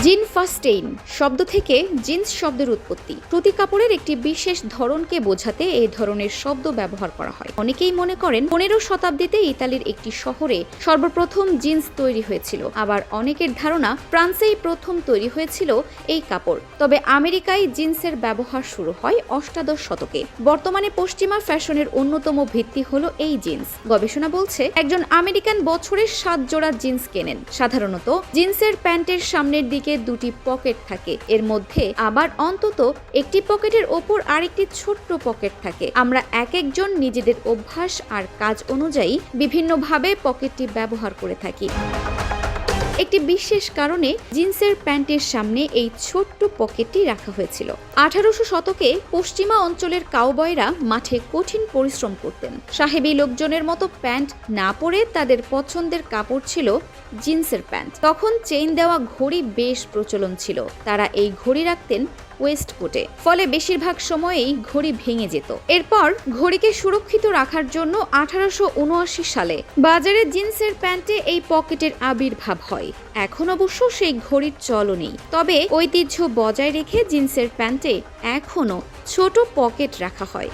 জিনফাস্টেইন শব্দ থেকে জিন্স শব্দের উৎপত্তি। সুতি কাপড়ের একটি বিশেষ ধরনকে বোঝাতে এই ধরনের শব্দ ব্যবহার করা হয়। অনেকেই মনে করেন 15 শতাব্দীতে ইতালির একটি শহরে সর্বপ্রথম জিন্স তৈরি হয়েছিল। আবার অনেকের ধারণা ফ্রান্সেই প্রথম তৈরি হয়েছিল এই কাপড়। তবে আমেরিকায় জিন্সের ব্যবহার শুরু হয় অষ্টাদশ শতকে। বর্তমানে পশ্চিমা ফ্যাশনের অন্যতম ভিত্তি হলো এই জিন্স। গবেষণা বলছে একজন আমেরিকান বছরে 7 জোড়া জিন্স কেনেন। সাধারণত জিন্সের প্যান্টের সামনের দিকে দুটি পকেট থাকে, এর মধ্যে আবার অন্তত একটি পকেটের ওপর আরেকটি ছোট্ট পকেট থাকে। আমরা এক একজন নিজেদের অভ্যাস আর কাজ অনুযায়ী বিভিন্নভাবে পকেটটি ব্যবহার করে থাকি। একটি বিশেষ কারণে জিন্সের প্যান্টের সামনে এই ছোট্ট পকেটটি রাখা হয়েছিল। 1800 শতকে পশ্চিমা অঞ্চলের কাউবয়রা মাঠে কঠিন পরিশ্রম করতেন। সাহেবী লোকজনের মতো প্যান্ট না পরে তাদের পছন্দের কাপড় ছিল জিন্সের প্যান্ট। তখন চেইন দেওয়া ঘড়ি বেশ প্রচলন ছিল। তারা এই ঘড়ি রাখতেন ওয়েস্টকোটে, ফলে বেশিরভাগ সময়েই ঘড়ি ভেঙে যেত। এরপর ঘড়িকে সুরক্ষিত রাখার জন্য 1879 সালে বাজারে জিন্সের প্যান্টে এই পকেটের আবির্ভাব হয়। এখন অবশ্য সেই ঘড়ির চলও নেই। তবে ঐতিহ্য বজায় রেখে জিন্সের প্যান্টে এখনো ছোট পকেট রাখা হয়।